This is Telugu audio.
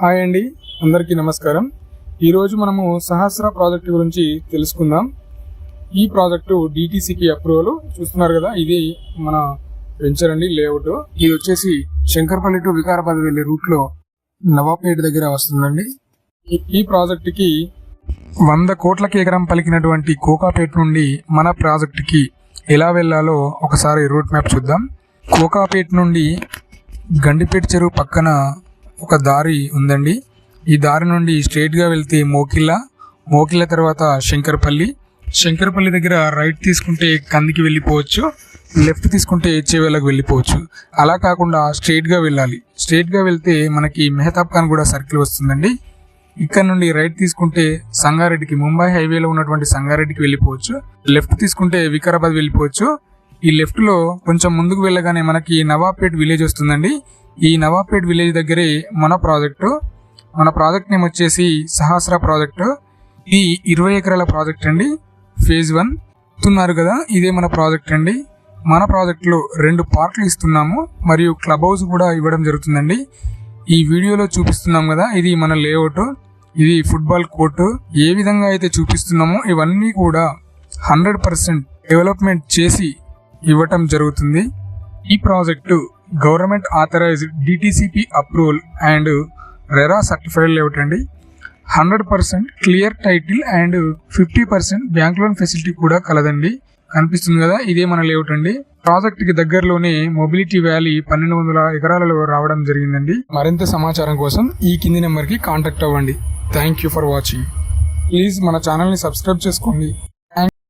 హాయ్ అండి, అందరికీ నమస్కారం. ఈరోజు మనము సహస్ర ప్రాజెక్ట్ గురించి తెలుసుకుందాం. ఈ ప్రాజెక్టు డిటిసిపి అప్రూవల్ చూస్తున్నారు కదా, ఇది మన వెంచర్ అండి, లేఅవుట్. ఇది వచ్చేసి శంకర్పల్లి టు వికారాబాద్ వెళ్లే రూట్ లో నవాబ్పేట దగ్గర వస్తుందండి. ఈ ప్రాజెక్టుకి 100 కోట్లకి ఎకరం పలికినటువంటి కోకాపేట నుండి మన ప్రాజెక్టుకి ఎలా వెళ్లాలో ఒకసారి రూట్ మ్యాప్ చూద్దాం. కోకాపేట నుండి గండిపేట చెరువు పక్కన ఒక దారి ఉందండి. ఈ దారి నుండి స్ట్రైట్ గా వెళ్తే మోకిల తర్వాత శంకర్పల్లి దగ్గర రైట్ తీసుకుంటే కందికి వెళ్ళిపోవచ్చు, లెఫ్ట్ తీసుకుంటే చేవేలకు వెళ్ళిపోవచ్చు. అలా కాకుండా స్ట్రైట్ గా వెళ్ళాలి. స్ట్రైట్ గా వెళ్తే మనకి మెహతాబ్ ఖాన్ కూడా సర్కిల్ వస్తుందండి. ఇక్కడ నుండి రైట్ తీసుకుంటే సంగారెడ్డికి, ముంబై హైవేలో ఉన్నటువంటి సంగారెడ్డికి వెళ్ళిపోవచ్చు. లెఫ్ట్ తీసుకుంటే వికారాబాద్ వెళ్ళిపోవచ్చు. ఈ లెఫ్ట్ లో కొంచెం ముందుకు వెళ్ళగానే మనకి నవాబ్పేట్ విలేజ్ వస్తుందండి. ఈ నవాబ్పేట్ విలేజ్ దగ్గరే మన ప్రాజెక్ట్ నేమ్ వచ్చేసి సహస్ర ప్రాజెక్టు. ఇది 20 ఎకరాల ప్రాజెక్ట్ అండి. ఫేజ్ 1 ఇస్తున్నారు కదా, ఇదే మన ప్రాజెక్ట్ అండి. మన ప్రాజెక్టులో 2 పార్కులు ఇస్తున్నాము, మరియు క్లబ్ హౌస్ కూడా ఇవ్వడం జరుగుతుందండి. ఈ వీడియోలో చూపిస్తున్నాం కదా, ఇది మన లేఅవుట్. ఇది ఫుట్బాల్ కోర్టు. ఏ విధంగా అయితే చూపిస్తున్నామో ఇవన్నీ కూడా 100% డెవలప్మెంట్ చేసి ఇవ్వటం జరుగుతుంది. ఈ project government authorised DTCP approval and RERA certified layout అండి. 100% clear title and 50% bank loan facility కూడా కలదండి. కనిపిస్తుంది కదా, ఇదే మన లేఅవుట్ అండి. ప్రాజెక్ట్ కి దగ్గరలోనే మొబిలిటీ వ్యాలీ 1200 ఎకరాలలో రావడం జరిగిందండి. మరింత సమాచారం కోసం ఈ కింది నెంబర్ కి కాంటాక్ట్ అవ్వండి. Thank you for watching. Please మన ఛానల్ ని సబ్స్క్రైబ్ చేసుకోండి.